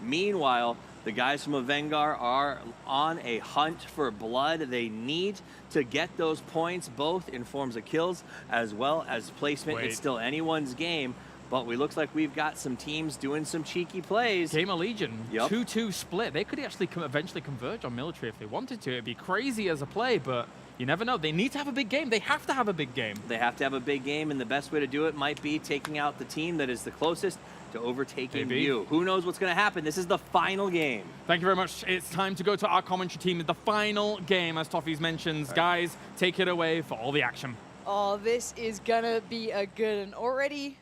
Meanwhile, the guys from Erangel are on a hunt for blood. They need to get those points, both in forms of kills as well as placement. It's still anyone's game, but it looks like we've got some teams doing some cheeky plays. Gamer Legion, 2-2 split. They could actually eventually converge on military if they wanted to. It'd be crazy as a play, but you never know. They need to have a big game. They have to have a big game. They have to have a big game, and the best way to do it might be taking out the team that is the closest to overtaking you. Who knows what's going to happen? This is the final game. Thank you very much. It's time to go to our commentary team. The final game, as Toffees mentions. Guys, take it away for all the action. Oh, this is going to be a good one. Already,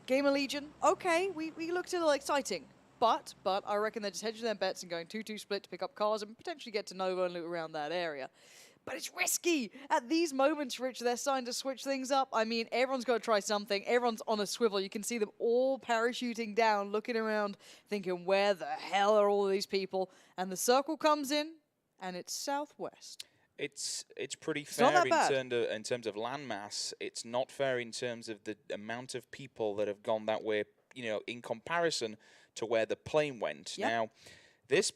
Gamer Legion, okay, we looked a little exciting. But I reckon they're just hedging their bets and going 2-2 split to pick up cars and potentially get to Nova and loot around that area. But it's risky. At these moments, Rich, they're starting to switch things up. I mean, everyone's got to try something. Everyone's on a swivel. You can see them all parachuting down, looking around, thinking, where the hell are all these people? And the circle comes in, and it's southwest. It's pretty fair in terms of landmass. It's not fair in terms of the amount of people that have gone that way, you know, in comparison to where the plane went. Yep. Now, this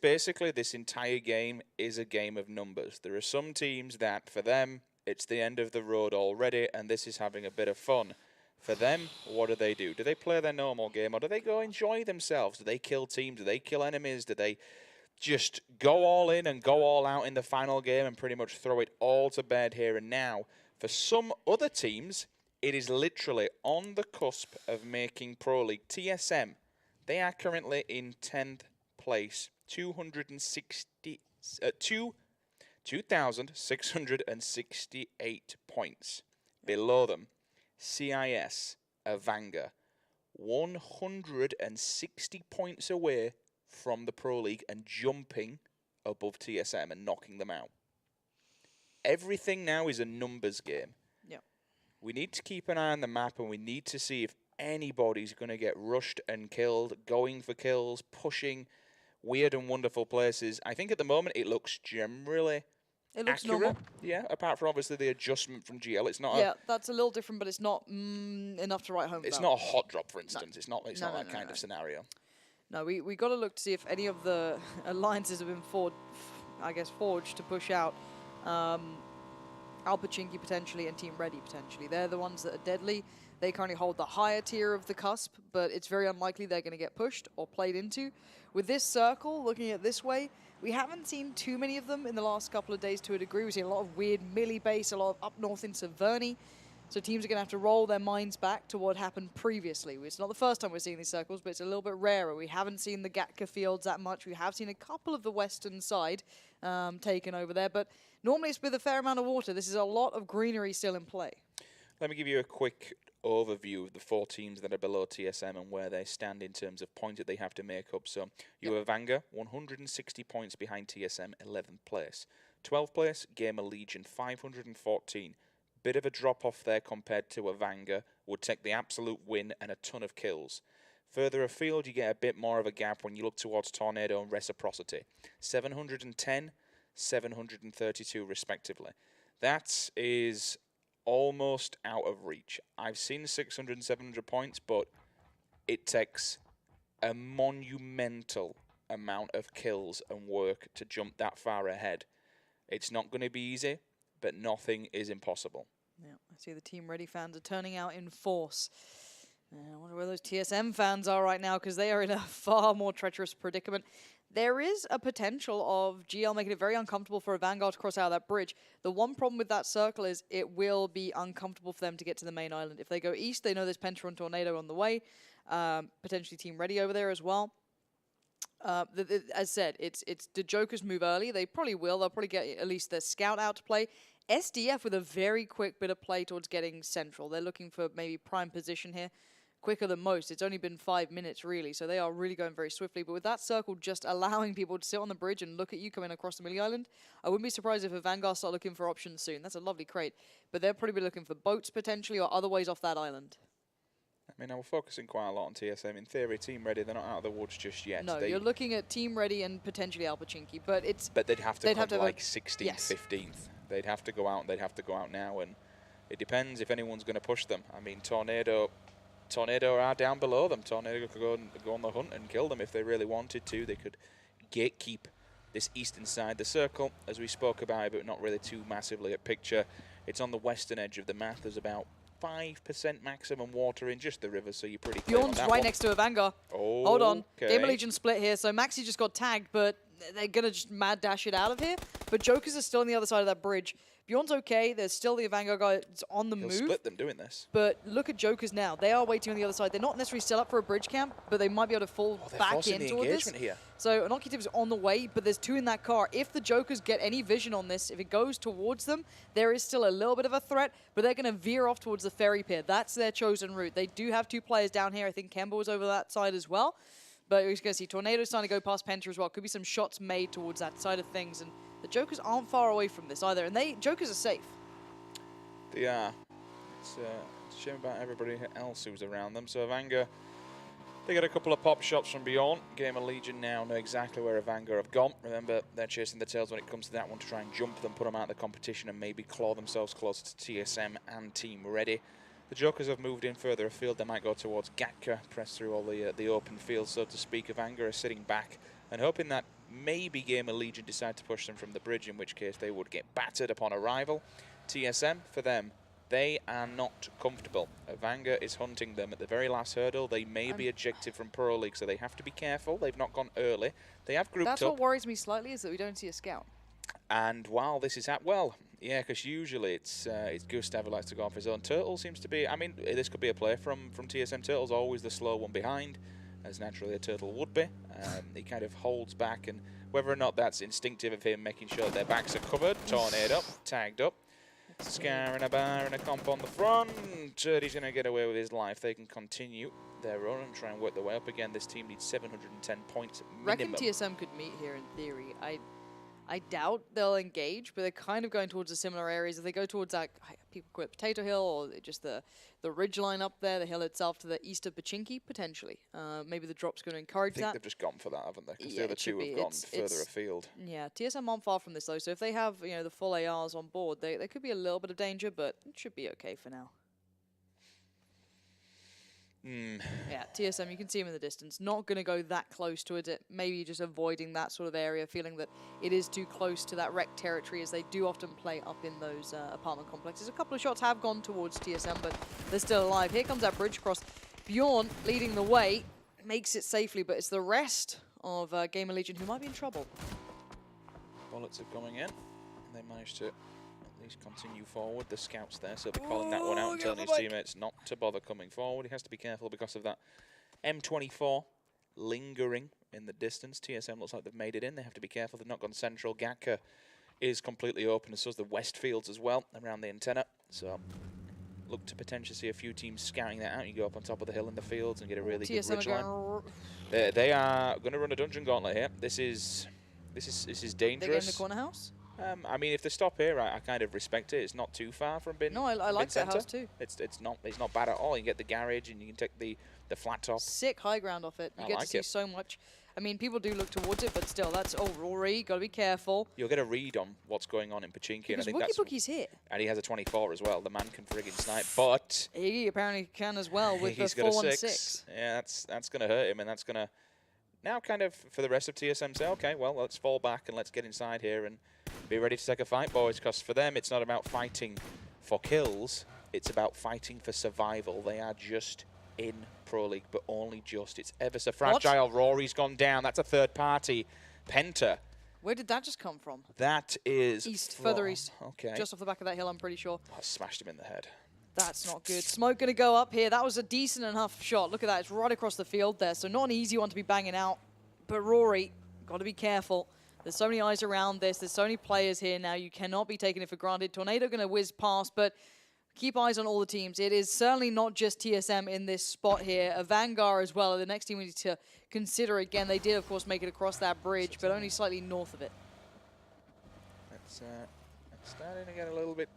entire game is a game of numbers. There are some teams that, for them, it's the end of the road already, and this is having a bit of fun. For them, what do? Do they play their normal game, or do they go enjoy themselves? Do they kill teams? Do they kill enemies? Do they just go all in and go all out in the final game and pretty much throw it all to bed here and now? For some other teams, it is literally on the cusp of making Pro League. TSM, they are currently in 10th place. 2,668 points. Below them, CIS, Erangel, 160 points away from the Pro League and jumping above TSM and knocking them out. Everything now is a numbers game. Yeah. We need to keep an eye on the map, and we need to see if anybody's going to get rushed and killed, going for kills, pushing weird and wonderful places. I think at the moment it looks generally accurate. Normal. Yeah, apart from obviously the adjustment from GL. It's not. Yeah, that's a little different, but it's not enough to write home about. It's not a hot drop, for instance. No. It's not that kind of scenario. No, we got to look to see if any of the alliances have been forged to push out Alpachinki potentially and Team Ready potentially. They're the ones that are deadly. They currently hold the higher tier of the cusp, but it's very unlikely they're going to get pushed or played into. With this circle, looking at this way, we haven't seen too many of them in the last couple of days to a degree. We've seen a lot of weird melee base, a lot of up north in Severny. So teams are going to have to roll their minds back to what happened previously. It's not the first time we're seeing these circles, but it's a little bit rarer. We haven't seen the Gatka fields that much. We have seen a couple of the western side taken over there, but normally it's with a fair amount of water. This is a lot of greenery still in play. Let me give you a quick overview of the 4 teams that are below TSM and where they stand in terms of points that they have to make up. So you have Erangel, 160 points behind TSM, 11th place. 12th place, Gamer Legion, 514. Bit of a drop off there compared to Erangel. Would take the absolute win and a ton of kills. Further afield, you get a bit more of a gap when you look towards Tornado and Reciprocity. 710, 732 respectively. That is almost out of reach. I've seen 600 and 700 points, but it takes a monumental amount of kills and work to jump that far ahead. It's not going to be easy, but nothing is impossible. Yeah, I see the Team Ready fans are turning out in force. I wonder where those TSM fans are right now, because they are in a far more treacherous predicament. There is a potential of GL making it very uncomfortable for Erangel to cross out of that bridge. The one problem with that circle is it will be uncomfortable for them to get to the main island. If they go east, they know there's Penta and Tornado on the way. Potentially Team Ready over there as well. As said, it's the Jokers move early. They probably will. They'll probably get at least their scout out to play. SDF with a very quick bit of play towards getting central. They're looking for maybe prime position here. Quicker than most. It's only been 5 minutes, really, so they are really going very swiftly. But with that circle just allowing people to sit on the bridge and look at you coming across the Millie Island, I wouldn't be surprised if Erangel start looking for options soon. That's a lovely crate. But they'll probably be looking for boats, potentially, or other ways off that island. I mean, we're focusing quite a lot on TSM. In theory, Team Ready, they're not out of the woods just yet. No, you're looking at Team Ready and potentially Alpachinki, but it's... But they'd have to come like 16th, yes. 15th. They'd have to go out, and they'd have to go out now, and it depends if anyone's going to push them. I mean, Tornado... Tornado are down below them. Tornado could go on the hunt and kill them if they really wanted to. They could gatekeep this eastern side. The circle, as we spoke about, but not really too massively at picture. It's on the western edge of the map. There's about 5% maximum water in just the river, so you're pretty clear on Bjorn's that right one. next to Erangel. Oh, Hold on. okay. Game of Legion split here, so Maxi just got tagged, but they're going to just mad dash it out of here. But Jokers are still on the other side of that bridge. Bjorn's okay. There's still the Erangel guy that's on the He'll move. split them doing this. But look at Jokers now. They are waiting on the other side. They're not necessarily set up for a bridge camp, but they might be able to fall back in toward this. Here. So an Occupative is on the way, but there's 2 in that car. If the Jokers get any vision on this, if it goes towards them, there is still a little bit of a threat, but they're going to veer off towards the ferry pier. That's their chosen route. They do have 2 players down here. I think Kemba was over that side as well. But we're going to see Tornado starting to go past Penta as well. Could be some shots made towards that side of things. And the Jokers aren't far away from this either. And Jokers are safe. They are. It's a shame about everybody else who's around them. So Erangel, they get a couple of pop shots from beyond. Game of Legion now know exactly where Erangel have gone. Remember, they're chasing the tails when it comes to that one to try and jump them, put them out of the competition, and maybe claw themselves closer to TSM and Team Ready. The Jokers have moved in further afield. They might go towards Gatka, press through all the open field, so to speak. Erangel is sitting back and hoping that maybe Game of Legion decide to push them from the bridge, in which case they would get battered upon arrival. TSM, for them, they are not comfortable. Erangel is hunting them at the very last hurdle. They may be ejected from Pro League, so they have to be careful. They've not gone early. They have grouped up. That's what worries me slightly, is that we don't see a scout. And while this is yeah, because usually it's Gustav who likes to go off his own. Turtle seems to be, I mean, this could be a play from TSM. Turtle's always the slow one behind, as naturally a Turtle would be. He kind of holds back, and whether or not that's instinctive of him, making sure their backs are covered. Tornado, tagged up. Scar and a bar and a comp on the front. He's going to get away with his life. They can continue their run and try and work their way up again. This team needs 710 points minimum. Reckon TSM could meet here in theory. I doubt they'll engage, but they're kind of going towards the similar areas. If they go towards that, people call it Potato Hill, or just the ridge line up there, the hill itself to the east of Pachinki, potentially. Maybe the drop's going to encourage that. I think they've just gone for that, haven't they? Because Yeah, the other 2 have gone further afield. Yeah, TSM aren't far from this though, so if they have the full ARs on board, there could be a little bit of danger, but it should be okay for now. Yeah, TSM, you can see him in the distance. Not going to go that close to it. Maybe just avoiding that sort of area, feeling that it is too close to that wrecked territory, as they do often play up in those apartment complexes. A couple of shots have gone towards TSM, but they're still alive. Here comes that bridge cross. Bjorn leading the way, makes it safely, but it's the rest of Game of Legion who might be in trouble. Bullets are coming in. They managed to at least continue forward. The scout's there, so they'll be calling that one out and telling his teammates not to bother coming forward. He has to be careful because of that M24 lingering in the distance. TSM looks like they've made it in. They have to be careful. They've not gone central. Gatka is completely open, and so is the west fields as well around the antenna. So look to potentially see a few teams scouting that out. You go up on top of the hill in the fields and get a really good ridge line. They are going to run a dungeon gauntlet here. This is dangerous. They get in the corner house? I mean, if they stop here, I kind of respect it. It's not too far from Bin. No, I like that house too. It's not bad at all. You can get the garage and you can take the flat top. Sick high ground off it. You get to see so much. I mean, people do look towards it, but still, that's Rory. Got to be careful. You'll get a read on what's going on in Pachinki, Because and I think Wookie Bookie's here. And he has a 24 as well. The man can friggin' snipe, but he apparently can as well with the 4-1-6. Yeah, that's going to hurt him, and that's going to now kind of for the rest of TSM say, okay, well, let's fall back and let's get inside here and be ready to take a fight, boys. Because for them, it's not about fighting for kills; it's about fighting for survival. They are just in Pro League, but only just. It's ever so fragile. What? Rory's gone down. That's a third party. Penta. Where did that just come from? That is east, further east. Okay. Just off the back of that hill, I'm pretty sure. I smashed him in the head. That's not good. Smoke going to go up here. That was a decent enough shot. Look at that. It's right across the field there. So not an easy one to be banging out. But Rory, got to be careful. There's so many eyes around this. There's so many players here now. You cannot be taking it for granted. Tornado going to whiz past, but keep eyes on all the teams. It is certainly not just TSM in this spot here. A Vanguard as well. The next team we need to consider again. They did, of course, make it across that bridge, but only slightly north of it. It's starting to get a little bit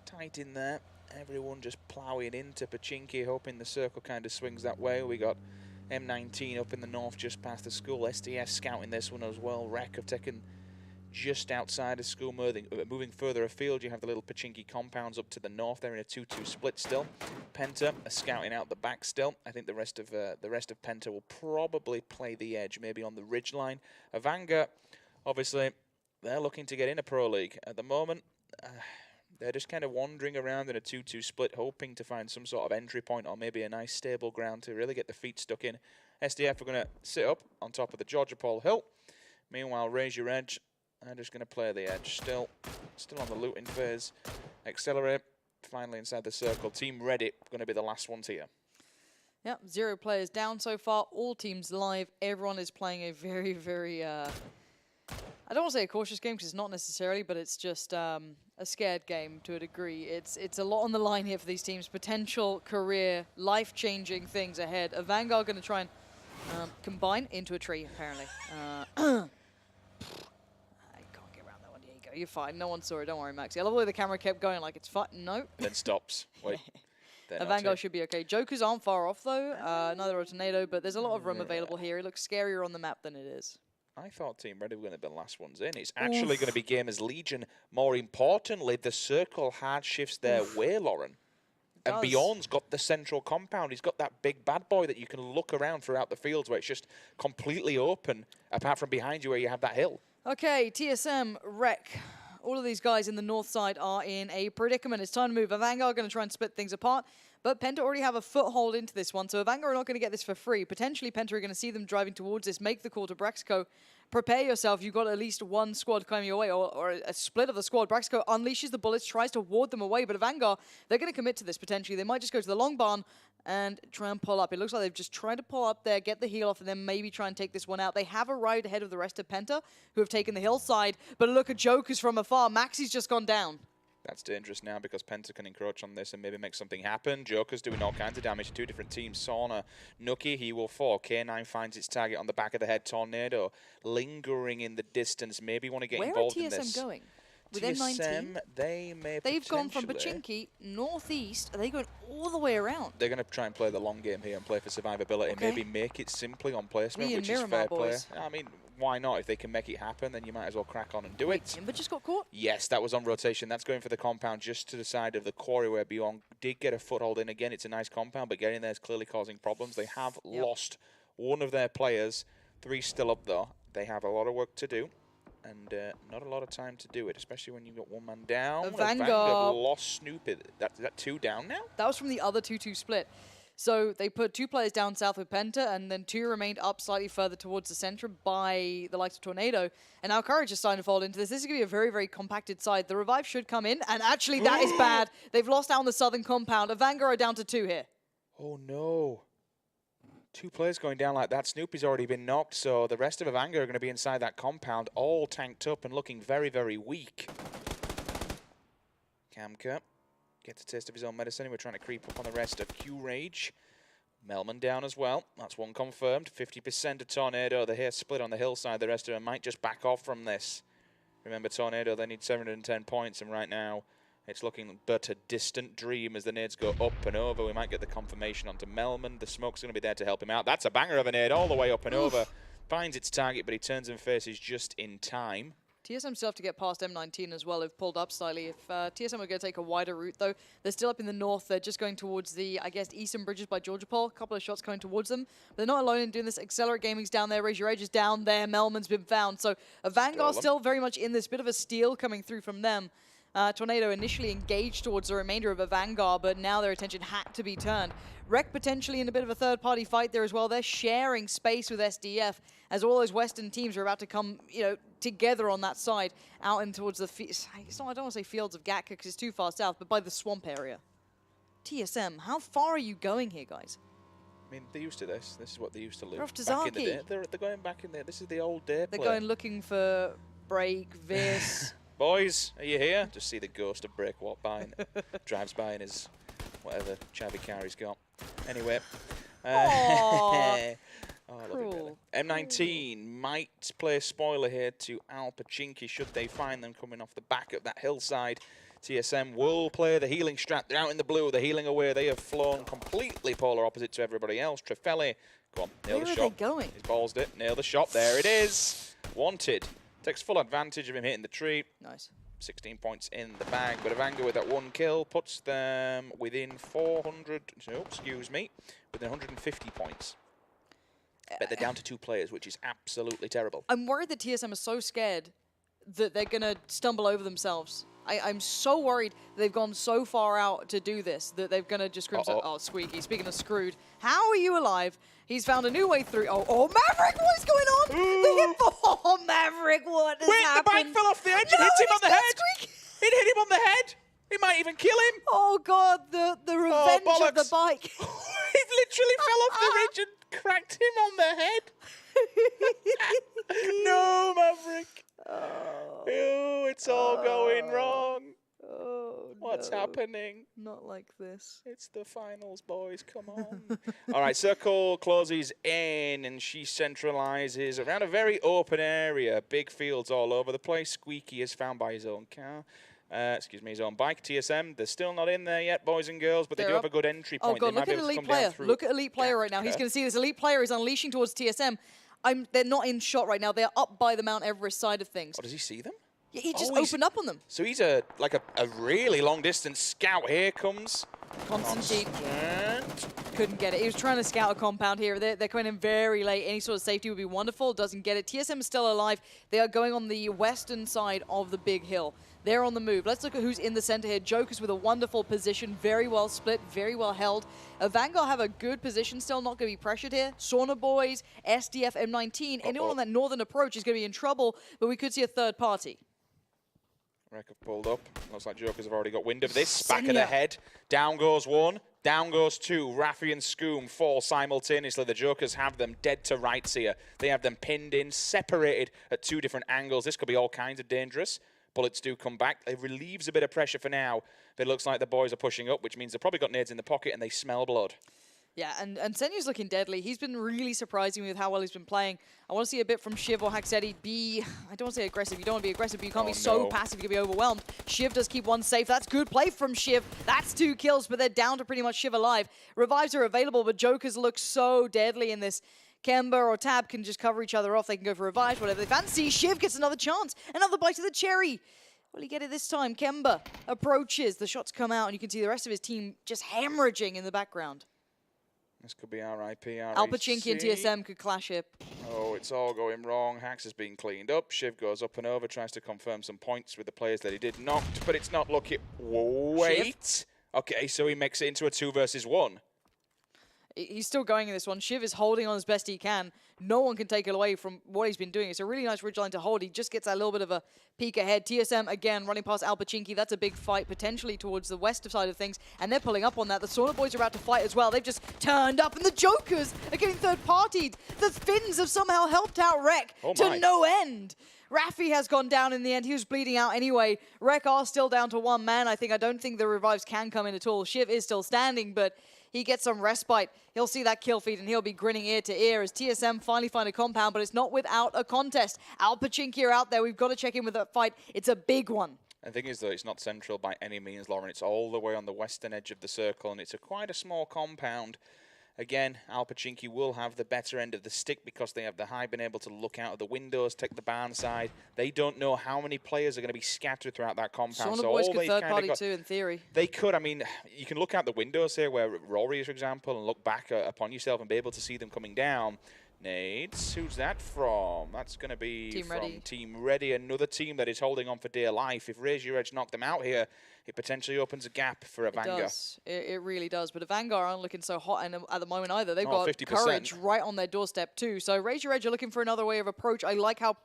tight in there. Everyone just ploughing into Pachinki, hoping the circle kind of swings that way. We got M19 up in the north just past the school. SDS scouting this one as well. Rec have taken just outside of school. Moving further afield, you have the little Pachinki compounds up to the north. They're in a 2-2 split still. Penta are scouting out the back still. I think the rest of Penta will probably play the edge, maybe on the ridge line. Erangel, obviously, they're looking to get in a Pro League. At the moment, they're just kind of wandering around in a 2-2 split, hoping to find some sort of entry point or maybe a nice stable ground to really get the feet stuck in. SDF are going to sit up on top of the Georgia Paul Hill. Meanwhile, Raise Your Edge, they're just going to play the edge. Still on the looting phase. Accelerate, finally inside the circle. Team Reddit going to be the last ones here. Yep, 0 players down so far. All teams live. Everyone is playing a very, very... I don't want to say a cautious game because it's not necessarily, but it's just a scared game to a degree. It's a lot on the line here for these teams. Potential career, life-changing things ahead. Erangel going to try and combine into a tree, apparently. I can't get around that one. There you go. You're fine. No one saw it. Don't worry, Maxi. I love the way the camera kept going like it's fine. No. Then stops. Wait. Erangel should be okay. Jokers aren't far off, though. Neither are Tornado, but there's a lot of room available here. It looks scarier on the map than it is. I thought Team Ready were going to be the last ones in. It's actually going to be Gamers Legion. More importantly, the circle hard shifts their way, Lauren. And Beyond's got the central compound. He's got that big bad boy that you can look around throughout the fields where it's just completely open, apart from behind you where you have that hill. Okay, TSM, Rec. All of these guys in the north side are in a predicament. It's time to move. Erangel are going to try and split things apart. But Penta already have a foothold into this one, so Erangel are not going to get this for free. Potentially, Penta are going to see them driving towards this, make the call to Braxico. Prepare yourself. You've got at least one squad coming your way, or a split of the squad. Braxico unleashes the bullets, tries to ward them away, but Erangel, they're going to commit to this potentially. They might just go to the long barn and try and pull up. It looks like they've just tried to pull up there, get the heal off, and then maybe try and take this one out. They have arrived ahead of the rest of Penta, who have taken the hillside, but look at Jokers from afar. Maxi's just gone down. That's dangerous now because Penta can encroach on this and maybe make something happen. Joker's doing all kinds of damage to two different teams. Sauna, Nookie, he will fall. K9 finds its target on the back of the head. Tornado lingering in the distance. Maybe want to get involved in this. Where are TSM going? With TSM, M19? They've gone from Pachinki northeast. Are they going all the way around? They're going to try and play the long game here and play for survivability. Okay. Maybe make it simply on placement, which is fair play. I mean, why not? If they can make it happen, then you might as well crack on and do it. Timber just got caught? Yes, that was on rotation. That's going for the compound just to the side of the quarry where Beyond did get a foothold in. Again, it's a nice compound, but getting there is clearly causing problems. They have lost one of their players. 3 still up, though. They have a lot of work to do. And not a lot of time to do it, especially when you've got one man down. Erangel lost Snoop. Is that 2 down now? That was from the other 2-2 split. So they put 2 players down south with Penta, and then 2 remained up slightly further towards the center by the likes of Tornado. And now Courage is starting to fall into this. This is going to be a very, very compacted side. The revive should come in, and actually that is bad. They've lost out on the southern compound. Erangel are down to 2 here. Oh, no. 2 players going down like that. Snoopy's already been knocked, so the rest of Erangel are going to be inside that compound, all tanked up and looking very, very weak. Kamka gets a taste of his own medicine. We're trying to creep up on the rest of Q-Rage. Melman down as well. That's one confirmed. 50% of Tornado. They're here split on the hillside. The rest of them might just back off from this. Remember, Tornado, they need 710 points, and right now it's looking but a distant dream as the nades go up and over. We might get the confirmation onto Melman. The smoke's going to be there to help him out. That's a banger of a nade all the way up and over. Finds its target, but he turns and faces just in time. TSM still have to get past M19 as well. They've pulled up slightly. If TSM are going to take a wider route, though, they're still up in the north. They're just going towards the, I guess, eastern bridges by Georgia Pole. A couple of shots coming towards them. But they're not alone in doing this. Accelerate Gaming's down there. Raise Your Edge is down there. Melman's been found. So Erangel still very much in this. Bit of a steal coming through from them. Tornado initially engaged towards the remainder of Erangel, but now their attention had to be turned. Rec potentially in a bit of a third-party fight there as well. They're sharing space with SDF as all those Western teams are about to come, together on that side out in towards the I don't want to say fields of Gatka because it's too far south, but by the swamp area. TSM, how far are you going here, guys? I mean, they're used to this. This is what they used to live. They're off to back in the Zaki. day. They're going back in there. This is the old day They're play. going looking for Break, Vis. Boys, are you here? Just see the ghost of Break walk by and drives by in his whatever chavvy car he's got. Anyway. Oh, I love it, really. M19 might play a spoiler here to Al Pachinki should they find them coming off the back of that hillside. TSM will play the healing strat. They're out in the blue. They're healing away. They have flown completely polar opposite to everybody else. Trefeli, go on, nail the shot. Where are they going? He's ballsed it. Nail the shot. There it is. Wanted. Takes full advantage of him hitting the tree. Nice. 16 points in the bag, but Erangel with that 1 kill puts them within 400, no, excuse me, within 150 points. But they're down to 2 players, which is absolutely terrible. I'm worried that TSM is so scared that they're going to stumble over themselves. I'm so worried they've gone so far out to do this that they're going to just scream. Oh, Squeaky. Speaking of screwed, how are you alive? He's found a new way through. Oh, Maverick, what is going on? The hit. Oh, Maverick, what has happened? The bike fell off the edge and hit him on the head. It hit him on the head. It might even kill him. Oh, God, the revenge of the bike. It literally fell off the ridge and cracked him on the head. No, Maverick. Oh, it's all going wrong. Oh, What's happening? Not like this. It's the finals, boys. Come on. All right, Circle closes in, and she centralizes around a very open area. Big fields all over the place. Squeaky is found by his own car. Excuse me, his own bike. TSM, they're still not in there yet, boys and girls, but they do have a good entry point. Oh, God, look at Elite Player. Look at Elite Player right now. He's going to see this Elite Player is unleashing towards TSM. They're not in shot right now. They're up by the Mount Everest side of things. Oh, does he see them? Yeah, he just opened up on them. So he's a really long-distance scout. Here comes Constantine. Couldn't get it. He was trying to scout a compound here. They're coming in very late. Any sort of safety would be wonderful. Doesn't get it. TSM is still alive. They are going on the western side of the big hill. They're on the move. Let's look at who's in the center here. Joker's with a wonderful position. Very well split. Very well held. Vanguard have a good position still. Not going to be pressured here. Sauna Boys, SDF, M19. Anyone on that northern approach is going to be in trouble, but we could see a third party. Wreck have pulled up. Looks like Jokers have already got wind of this. Back of the head. Down goes 1. Down goes 2. Raffi and Scoom fall simultaneously. The Jokers have them dead to rights here. They have them pinned in, separated at 2 different angles. This could be all kinds of dangerous. Bullets do come back. It relieves a bit of pressure for now. But it looks like the boys are pushing up, which means they've probably got nades in the pocket and they smell blood. Yeah, and Senyu's looking deadly. He's been really surprising me with how well he's been playing. I want to see a bit from Shiv or Haxetti be, I don't want to say aggressive. You don't want to be aggressive, but you can't be so passive you can be overwhelmed. Shiv does keep one safe. That's good play from Shiv. That's 2 kills, but they're down to pretty much Shiv alive. Revives are available, but Jokers look so deadly in this. Kemba or Tab can just cover each other off. They can go for revives, whatever they fancy. Shiv gets another chance. Another bite of the cherry. Will he get it this time? Kemba approaches. The shots come out, and you can see the rest of his team just hemorrhaging in the background. This could be RIP, Alpachinki and TSM could clash here. Oh, it's all going wrong. Hax is being cleaned up. Shiv goes up and over, tries to confirm some points with the players that he did knocked, but it's not looking... Wait. Shiv? Okay, so he makes it into a 2 versus 1. He's still going in this one. Shiv is holding on as best he can. No one can take it away from what he's been doing. It's a really nice ridgeline to hold. He just gets that little bit of a peek ahead. TSM, again, running past Alpachinki. That's a big fight, potentially towards the west side of things, and they're pulling up on that. The Sauna Boys are about to fight as well. They've just turned up, and the Jokers are getting third-partied. The Finns have somehow helped out Rek to no end. Raffi has gone down in the end. He was bleeding out anyway. Rek are still down to 1 man. I don't think the revives can come in at all. Shiv is still standing, but he gets some respite. He'll see that kill feed, and he'll be grinning ear to ear as TSM finally find a compound, but it's not without a contest. Alpachinki are out there. We've got to check in with that fight. It's a big one. The thing is, though, it's not central by any means, Lauren. It's all the way on the western edge of the circle, and it's quite a small compound. Again, Alpachinki will have the better end of the stick because they have the high, been able to look out of the windows, take the barn side. They don't know how many players are going to be scattered throughout that compound. Sauna Boys could third party too, in theory. They could. I mean, you can look out the windows here where Rory is, for example, and look back upon yourself and be able to see them coming down. Nades, who's that from? That's going to be Team Ready, another team that is holding on for dear life. If Raise Your Edge knock them out here, it potentially opens a gap for a Vanguard. It really does. But the Vanguard aren't looking so hot at the moment either. They've got 50%. Courage right on their doorstep too. So Raise Your Edge are looking for another way of approach. I like how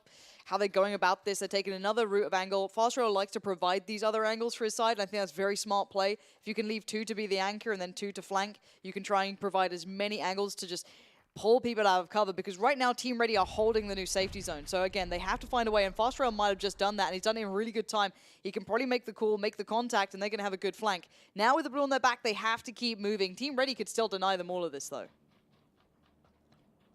they're going about this. They're taking another route of angle. Fastrail likes to provide these other angles for his side, and I think that's very smart play. If you can leave 2 to be the anchor and then 2 to flank, you can try and provide as many angles to just pull people out of cover, because right now Team Ready are holding the new safety zone. So again, they have to find a way, and Fastrail might have just done that, and he's done it in really good time. He can probably make the call, make the contact, and they're going to have a good flank. Now with the blue on their back, they have to keep moving. Team Ready could still deny them all of this, though.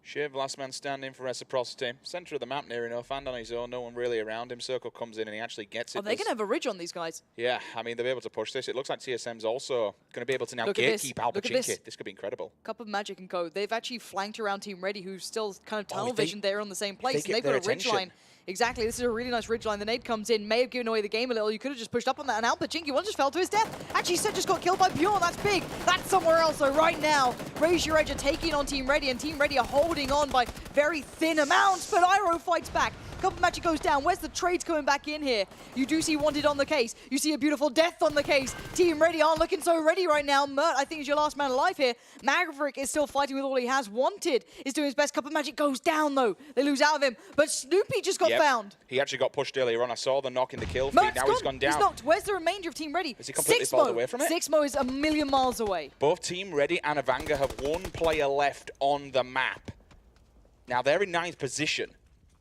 Shiv, last man standing for reciprocity. Center of the map near enough, and on his own, no one really around him. Circle comes in and he actually gets it. Oh, they're going to have a ridge on these guys. Yeah, I mean, they'll be able to push this. It looks like TSM's also going to be able to now gatekeep Alpachinki. This could be incredible. Cup of Magic and Co. They've actually flanked around Team Ready, who's still kind of tunnel visioned there on the same place, and they've got a ridge line Exactly, this is a really nice ridgeline. The nade comes in, may have given away the game a little. You could have just pushed up on that, and Alpachinki one just fell to his death. Actually, Set just got killed by Bjorn. That's big. That's somewhere else. So right now, Raise Your Edge are taking on Team Ready, and Team Ready are holding on by very thin amounts, but Iroh fights back. Couple Magic goes down. Where's the trades coming back in here? You do see Wanted on the case. You see a beautiful Death on the case. Team Ready aren't looking so ready right now. Mert, I think, is your last man alive here. Maverick is still fighting with all he has. Wanted is doing his best. Couple Magic goes down, though. They lose out of him. But Snoopy just got found. He actually got pushed earlier on. I saw the knock in the kill feed. Now he's gone down. He's knocked. Where's the remainder of Team Ready? Is he completely balled away from it? Sixmo is a million miles away. Both Team Ready and Erangel have one player left on the map. Now they're in 9th position.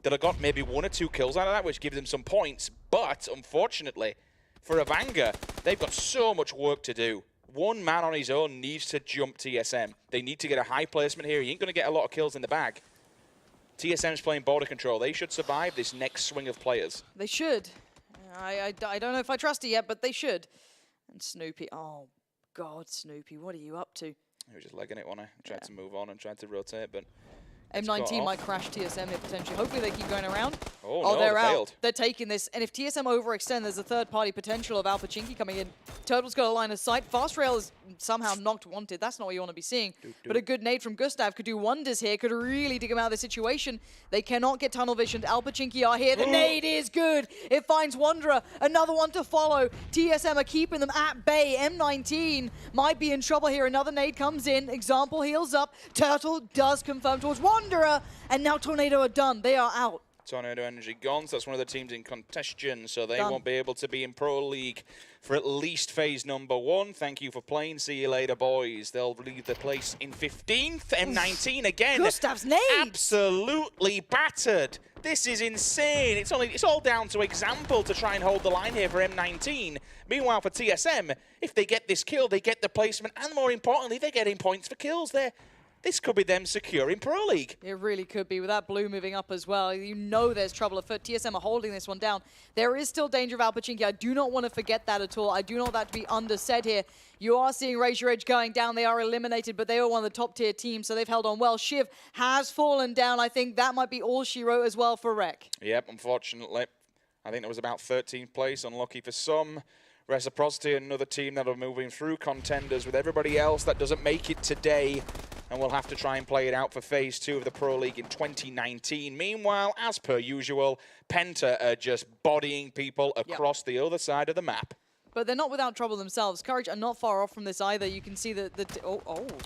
They'll have got maybe 1 or 2 kills out of that, which gives them some points. But, unfortunately, for Erangel, they've got so much work to do. One man on his own needs to jump TSM. They need to get a high placement here. He ain't going to get a lot of kills in the bag. TSM's playing border control. They should survive this next swing of players. They should. I don't know if I trust it yet, but they should. And Snoopy, oh, God, Snoopy, what are you up to? He was just legging it, wasn't he? Tried to move on and tried to rotate, but... M19 might crash TSM here potentially. Hopefully they keep going around. Oh no, they're out. failed. They're taking this. And if TSM overextend, there's a third-party potential of Alpachinki coming in. Turtle's got a line of sight. Fast Rail is somehow knocked Wanted. That's not what you want to be seeing. But a good nade from Gustav could do wonders here. Could really dig him out of the situation. They cannot get tunnel visioned. Alpachinki are here. The nade is good. It finds Wanderer. Another one to follow. TSM are keeping them at bay. M19 might be in trouble here. Another nade comes in. Example heals up. Turtle does confirm towards Wanderer. And now Tornado are done. They are out. Tornado Energy gone, so that's one of the teams in contention, so they won't be able to be in Pro League for at least phase number 1. Thank you for playing. See you later, boys. They'll leave the place in 15th. M19 again. Gustav's nade. Absolutely battered. This is insane. It's all down to Example to try and hold the line here for M19. Meanwhile, for TSM, if they get this kill, they get the placement, and more importantly, they're getting points for kills there. This could be them securing Pro League. It really could be, with that blue moving up as well. You know there's trouble afoot. TSM are holding this one down. There is still danger of Alpachinki. I do not want to forget that at all. I do not want that to be undersaid here. You are seeing Raise Your Edge going down. They are eliminated, but they are one of the top-tier teams, so they've held on well. Shiv has fallen down. I think that might be all she wrote as well for Rec. Yep, unfortunately. I think there was about 13th place. Unlucky for some. Reciprocity, another team that are moving through contenders with everybody else that doesn't make it today. And we'll have to try and play it out for phase 2 of the Pro League in 2019. Meanwhile, as per usual, Penta are just bodying people across the other side of the map. But they're not without trouble themselves. Courage are not far off from this either. You can see that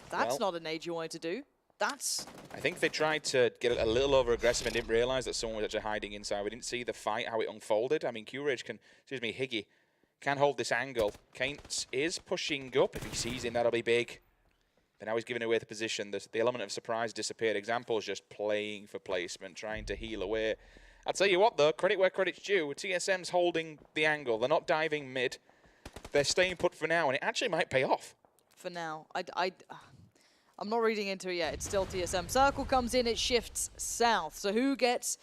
that's not a nade you wanted to do. That's... I think they tried to get a little over-aggressive and didn't realize that someone was actually hiding inside. We didn't see the fight, how it unfolded. I mean, Courage can, Higgy can hold this angle. Kainz is pushing up. If he sees him, that'll be big. But now he's giving away the position. The element of surprise disappeared. Example's just playing for placement, trying to heal away. I'll tell you what, though, credit where credit's due. TSM's holding the angle. They're not diving mid. They're staying put for now, and it actually might pay off. For now. I'm not reading into it yet. It's still TSM. Circle comes in. It shifts south. So who gets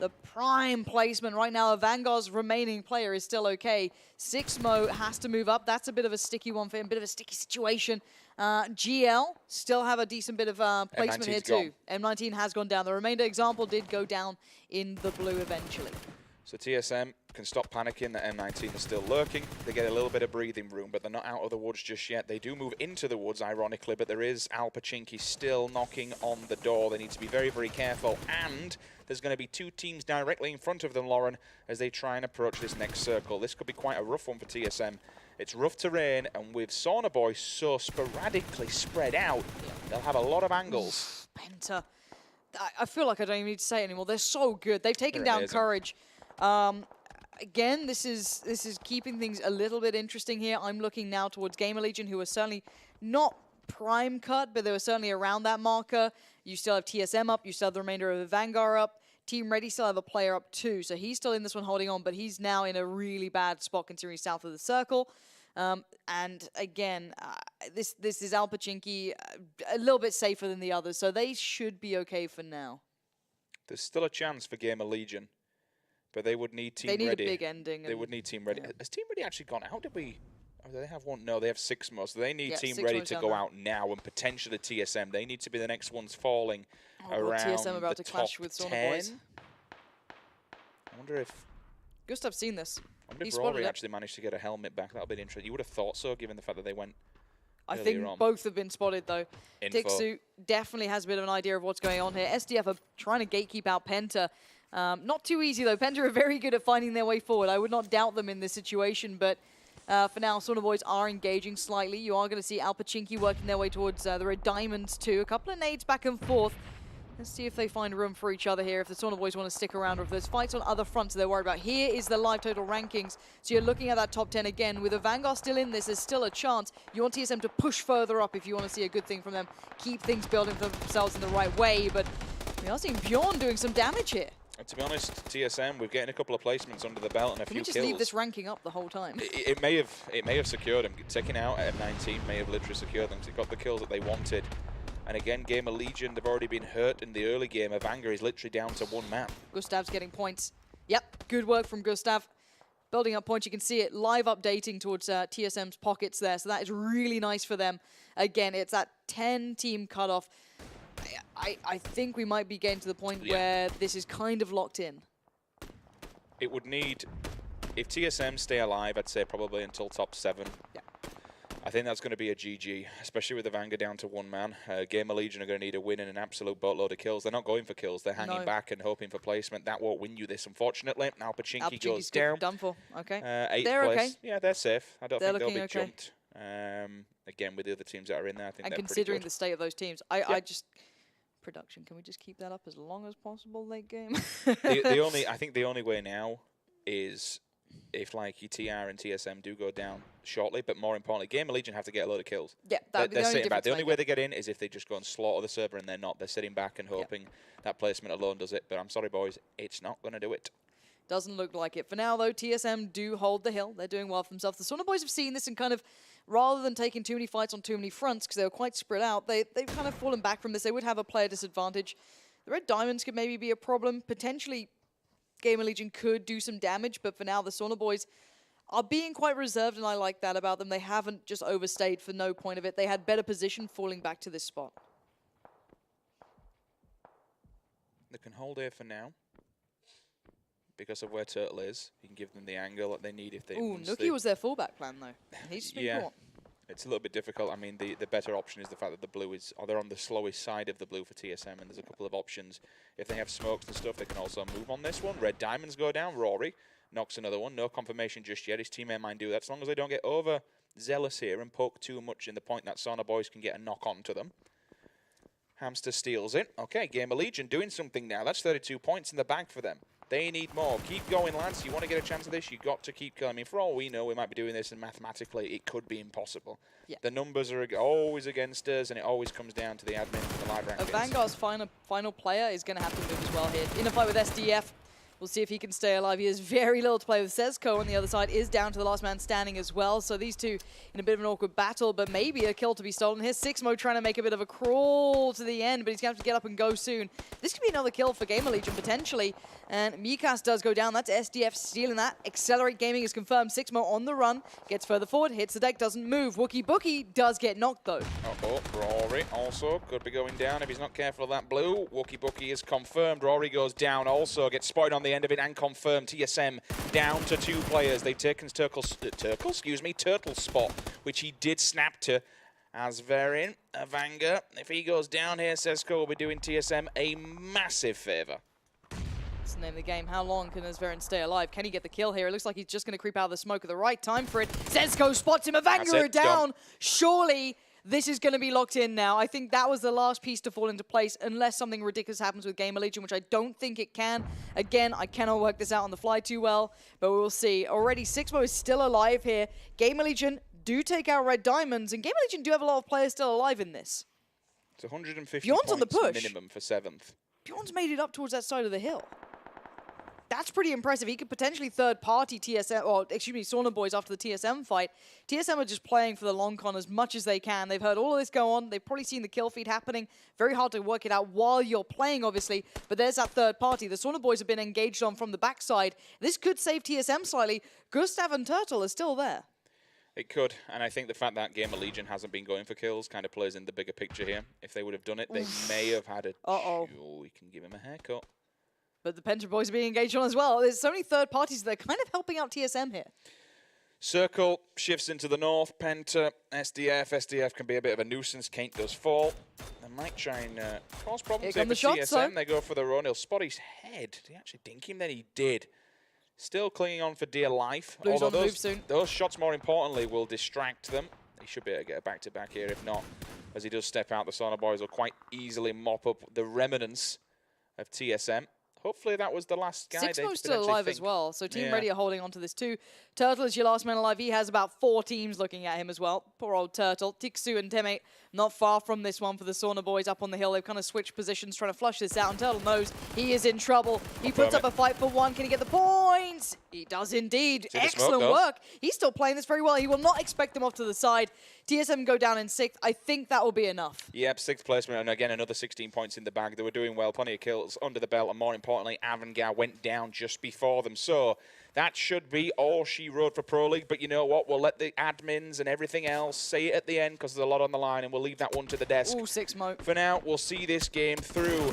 the prime placement right now? Vanguard's remaining player is still okay. Sixmo has to move up. That's a bit of a sticky one for him. Bit of a sticky situation. GL still have a decent bit of placement here too. M19 has gone down. The remainder Example did go down in the blue eventually. So TSM can stop panicking that M19 is still lurking. They get a little bit of breathing room, but they're not out of the woods just yet. They do move into the woods, ironically, but there is Alpachinki still knocking on the door. They need to be very, very careful. And there's going to be 2 teams directly in front of them, Lauren, as they try and approach this next circle. This could be quite a rough one for TSM. It's rough terrain, and with Sauna Boy so sporadically spread out, they'll have a lot of angles. Penta. I feel like I don't even need to say it anymore. They're so good. They've taken down Courage. Again, this is keeping things a little bit interesting here. I'm looking now towards Gamer Legion, who are certainly not prime cut, but they were certainly around that marker. You still have TSM up. You still have the remainder of the Vanguard up. Team Ready still have a player up too, so he's still in this one holding on, but he's now in a really bad spot considering he's south of the circle. And again, this is Alpachinki a little bit safer than the others, so they should be okay for now. There's still a chance for Gamer Legion, but they would need Team Ready. They need a big ending. They would need Team Ready. Yeah. Has Team Ready actually gone out? Did we? Oh, do they have one? No, they have 6 more. So they need Team Ready to go out now, and potentially TSM. They need to be the next ones falling around TSM about the to clash with Sauna Boys. I wonder if Gustav's seen this. He if spotted Rory it. actually managed to get a helmet back. That would be interesting. You would have thought so, given the fact that they went I earlier think on. both have been spotted, though. Info. Dixu definitely has a bit of an idea of what's going on here. SDF are trying to gatekeep out Penta. Not too easy, though. Penta are very good at finding their way forward. I would not doubt them in this situation, but for now, Sauna Boys are engaging slightly. You are going to see Alpachinki working their way towards the Red Diamonds, too. A couple of nades back and forth. Let's see if they find room for each other here, if the Sauna Boys want to stick around, or if there's fights on other fronts they're worried about. Here is the live total rankings. So you're looking at that top 10 again. With a Vanguard still in this, there's still a chance. You want TSM to push further up if you want to see a good thing from them. Keep things building for themselves in the right way, but we are seeing Bjorn doing some damage here. And to be honest, TSM, we're getting a couple of placements under the belt and a Can few we just kills. leave this ranking up the whole time? It may have secured them. Taking out at 19 may have literally secured them because it got the kills that they wanted. And again, Gamer Legion, they've already been hurt in the early game. Avanga is literally down to one man. Gustav's getting points. Yep, good work from Gustav. Building up points, you can see it live updating towards TSM's pockets there. So that is really nice for them. Again, it's that 10-team cutoff. I think we might be getting to the point where this is kind of locked in. It would need, if TSM stay alive, I'd say probably until top 7. Yeah. I think that's going to be a GG, especially with the Vanguard down to one man. Gamer Legion are going to need a win and an absolute boatload of kills. They're not going for kills. They're hanging back and hoping for placement. That won't win you this, unfortunately. Now Pachinki goes down. Done for. Okay. 8th They're place. okay. Yeah, they're safe. I don't think they'll be okay. jumped. Again, with the other teams that are in there, I think And they're considering pretty the state of those teams, I just... Production, can we just keep that up as long as possible late game? good. I think the only way now is if like TR and TSM do go down shortly, but more importantly, Gamer Legion have to get a load of kills. Yeah, that'd be the only sitting back. difference. The only way they get in is if they just go and slaughter the server, and they're not. They're sitting back and hoping that placement alone does it. But I'm sorry, boys, it's not going to do it. Doesn't look like it. For now, though, TSM do hold the hill. They're doing well for themselves. The Sauna Boys have seen this and kind of, rather than taking too many fights on too many fronts, because they were quite spread out, they've kind of fallen back from this. They would have a player disadvantage. The Red Diamonds could maybe be a problem. Potentially, Gamer Legion could do some damage, but for now, the Sauna Boys are being quite reserved, and I like that about them. They haven't just overstayed for no point of it. They had better position falling back to this spot. They can hold here for now. Because of where Turtle is, he can give them the angle that they need if they... Ooh, Nookie was their fallback plan, though. He's just been caught. It's a little bit difficult. I mean, the better option is the fact that the blue is... Or they're on the slowest side of the blue for TSM, and there's a couple of options. If they have smokes and stuff, they can also move on this one. Red Diamonds go down. Rory knocks another one. No confirmation just yet. His teammate might do that, as long as they don't get over zealous here and poke too much in the point that Sauna Boys can get a knock onto them. Hamster steals it. Okay, Gamer Legion doing something now. That's 32 points in the bag for them. They need more. Keep going, lads. You want to get a chance of this, you've got to keep going. I mean, for all we know, we might be doing this, and mathematically, it could be impossible. Yeah. The numbers are always against us, and it always comes down to the admin and the live rankings. Vanguard's final player is going to have to move as well here. In a fight with SDF, we'll see if he can stay alive. He has very little to play with. Sezco on the other side is down to the last man standing as well. So these two in a bit of an awkward battle, but maybe a kill to be stolen. Here's Sixmo trying to make a bit of a crawl to the end, but he's going to have to get up and go soon. This could be another kill for Gamer Legion, potentially. And Mikas does go down. That's SDF stealing that. Accelerate Gaming is confirmed. Sixmo on the run. Gets further forward. Hits the deck. Doesn't move. Wookie Bookie does get knocked, though. Rory also could be going down if he's not careful of that blue. Wookie Bookie is confirmed. Rory goes down also. Gets spotted on the end of it and confirmed. TSM down to 2 players. They've taken Turtle spot, which he did snap to Asverin. Avanga, if he goes down here, Sezco will be doing TSM a massive favour. That's the name of the game. How long can Asverin stay alive? Can he get the kill here? It looks like he's just going to creep out of the smoke at the right time for it. Sezco spots him. Avanga down. Surely this is going to be locked in now. I think that was the last piece to fall into place, unless something ridiculous happens with Gamer Legion, which I don't think it can. Again, I cannot work this out on the fly too well, but we will see. Already, Sixmo is still alive here. Gamer Legion do take out Red Diamonds, and Gamer Legion do have a lot of players still alive in this. It's 150 Bjorn's points on the push. minimum for 7th. Bjorn's made it up towards that side of the hill. That's pretty impressive. He could potentially third-party TSM, or excuse me, Sauna Boys after the TSM fight. TSM are just playing for the long con as much as they can. They've heard all of this go on. They've probably seen the kill feed happening. Very hard to work it out while you're playing, obviously. But there's that third party. The Sauna Boys have been engaged on from the backside. This could save TSM slightly. Gustav and Turtle are still there. It could, and I think the fact that Gamer Legion hasn't been going for kills kind of plays in the bigger picture here. If they would have done it, they may have had a... Uh-oh. We can give him a haircut. but the Penta boys are being engaged on as well. There's so many third parties that are kind of helping out TSM here. Circle shifts into the north. Penta, SDF. SDF can be a bit of a nuisance. Kaint does fall. They might try and cause problems here for TSM. They go for their own. He'll spot his head. Did he actually dink him? Then he did. Still clinging on for dear life. Blue's although on move soon. Those shots, more importantly, will distract them. He should be able to get a back-to-back here. If not, as he does step out, the Sauna boys will quite easily mop up the remnants of TSM. Hopefully that was the last guy. Sixmo's still alive as well, so Team Ready are holding on to this too. Turtle is your last man alive. He has about 4 teams looking at him as well. Poor old Turtle. Tiksu and Temate not far from this one for the Sauna boys up on the hill. They've kind of switched positions trying to flush this out, and Turtle knows he is in trouble. He puts up a fight for 1. Can he get the points? He does indeed. Excellent work. He's still playing this very well. He will not expect them off to the side. TSM go down in 6th. I think that will be enough. Yep, 6th placement, and again, another 16 points in the bag. They were doing well, plenty of kills under the belt, and more importantly, Erangel went down just before them. So that should be all she wrote for Pro League, but you know what? We'll let the admins and everything else say it at the end because there's a lot on the line, and we'll leave that one to the desk. Ooh, Sixmo. For now, we'll see this game through.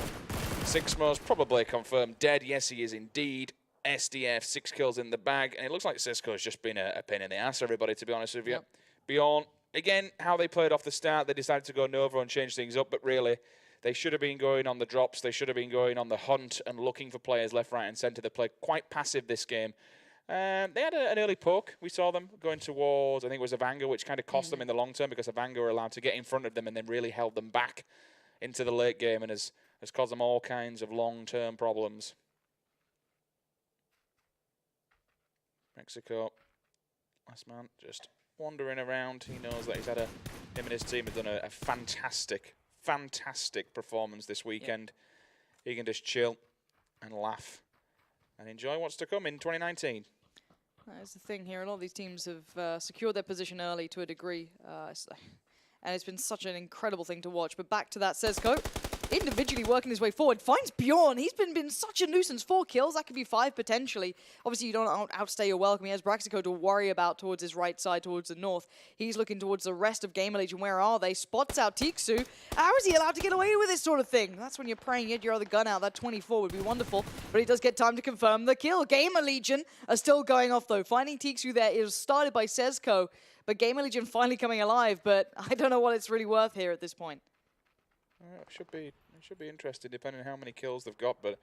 Sixmo's probably confirmed dead. Yes, he is indeed. SDF, 6 kills in the bag, and it looks like Cisco's just been a pain in the ass, everybody, to be honest with you. Yep. Beyond, again, how they played off the start, they decided to go Nova and change things up, but really, they should have been going on the drops. They should have been going on the hunt and looking for players left, right, and centre. They played quite passive this game. They had an early poke. We saw them going towards, I think it was Erangel, which kind of cost them in the long term because Erangel were allowed to get in front of them and then really held them back into the late game and has caused them all kinds of long-term problems. Mexico, last man, just wandering around. He knows that him and his team have done a fantastic performance this weekend. He can just chill and laugh and enjoy what's to come in 2019. That's the thing here. A lot of these teams have secured their position early to a degree. And it's been such an incredible thing to watch. But back to that, Sezco, individually working his way forward, finds Bjorn. He's been such a nuisance. 4 kills, that could be 5 potentially. Obviously, you don't outstay your welcome. He has Braxico to worry about towards his right side, towards the north. He's looking towards the rest of Gamer Legion. Where are they? Spots out Tiksu. How is he allowed to get away with this sort of thing? That's when you're praying you had your other gun out. That 24 would be wonderful. But he does get time to confirm the kill. Gamer Legion are still going off, though. Finding Tiksu there, it was started by Sezco. But Gamer Legion finally coming alive, but I don't know what it's really worth here at this point. It should be interesting depending on how many kills they've got, but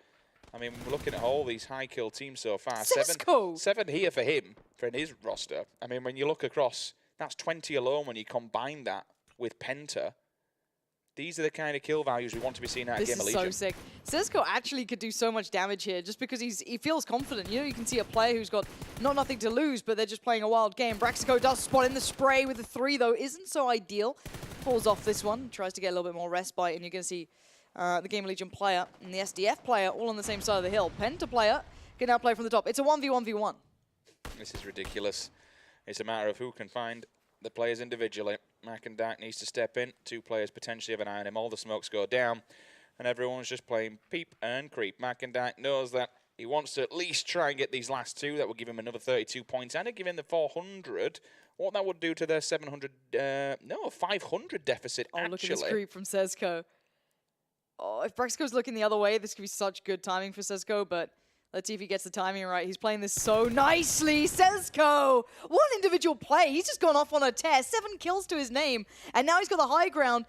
I mean, we're looking at all these high kill teams so far. Seven here for him, for his roster. I mean, when you look across, that's 20 alone when you combine that with Penta. These are the kind of kill values we want to be seeing out of Gamer Legion. This is so sick. Sezco actually could do so much damage here just because he feels confident. You know, you can see a player who's got nothing to lose, but they're just playing a wild game. Braxico does spot in the spray with the 3, though. Isn't so ideal. Falls off this one. Tries to get a little bit more respite, and you're going to see the Gamer Legion player and the SDF player all on the same side of the hill. Penta player can now play from the top. It's a 1v1v1. This is ridiculous. It's a matter of who can find the players individually. Mac and Dak needs to step in. 2 players potentially have an eye on him. All the smokes go down. And everyone's just playing peep and creep. Mac and Dak knows that he wants to at least try and get these last 2. That will give him another 32 points. And give him the 400. What that would do to their 500 deficit, actually. Look at this creep from Sezco. Oh, if Braxico's looking the other way, this could be such good timing for Sezco, but let's see if he gets the timing right. He's playing this so nicely. Sezco! What an individual play. He's just gone off on a tear. 7 kills to his name. And now he's got the high ground.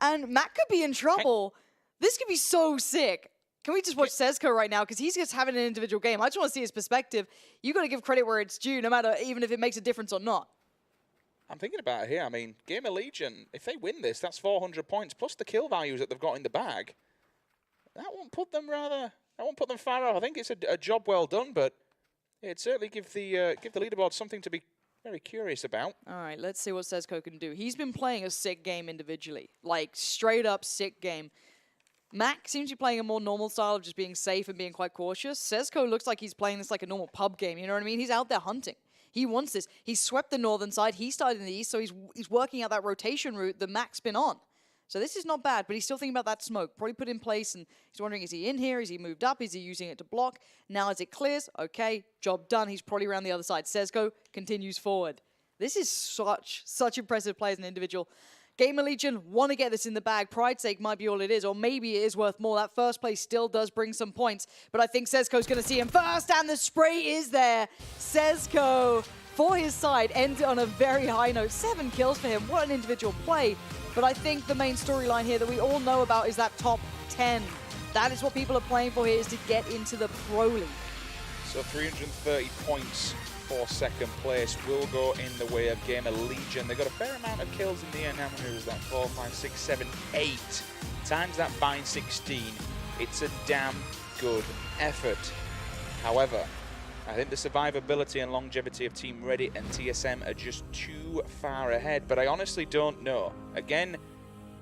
And Matt could be in trouble. This could be so sick. Can we just watch Sezco right now? Because he's just having an individual game. I just want to see his perspective. You got to give credit where it's due, no matter even if it makes a difference or not. I'm thinking about it here. I mean, Gamer Legion, if they win this, that's 400 points, plus the kill values that they've got in the bag. That won't put them far off. I think it's a job well done, but it'd certainly give the leaderboard something to be very curious about. All right, let's see what Sezco can do. He's been playing a sick game individually, like straight up sick game. Mac seems to be playing a more normal style of just being safe and being quite cautious. Sezco looks like he's playing this like a normal pub game, you know what I mean? He's out there hunting. He wants this. He swept the northern side. He started in the east, so he's working out that rotation route that Mac's been on. So this is not bad, but he's still thinking about that smoke. Probably put in place, and he's wondering, is he in here? Is he moved up? Is he using it to block? Now as it clears, okay, job done. He's probably around the other side. Sezco continues forward. This is such impressive play as an individual. Gamer Legion want to get this in the bag. Pride's sake might be all it is, or maybe it is worth more. That first place still does bring some points, but I think Sezco's going to see him first, and the spray is there. Sezco, for his side, ends it on a very high note. 7 kills for him. What an individual play. But I think the main storyline here that we all know about is that top 10. That is what people are playing for here, is to get into the Pro League. So 330 points for second place will go in the way of Gamer Legion. They got a fair amount of kills in the end. How many was that? 4, 5, 6, 7, 8. Times that by 16. It's a damn good effort. However, I think the survivability and longevity of Team Reddit and TSM are just too far ahead, but I honestly don't know. Again,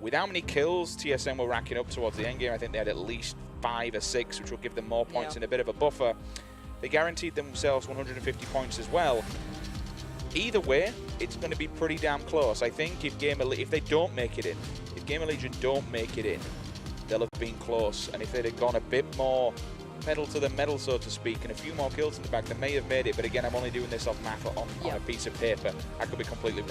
with how many kills TSM were racking up towards the end game, I think they had at least 5 or 6, which will give them more points and a bit of a buffer. They guaranteed themselves 150 points as well. Either way, it's going to be pretty damn close. I think if they don't make it in, if Gamer Legion don't make it in, they'll have been close. And if they'd have gone a bit more pedal to the metal, so to speak, and a few more kills in the back, they may have made it. But again, I'm only doing this off math on a piece of paper. I could be completely wrong.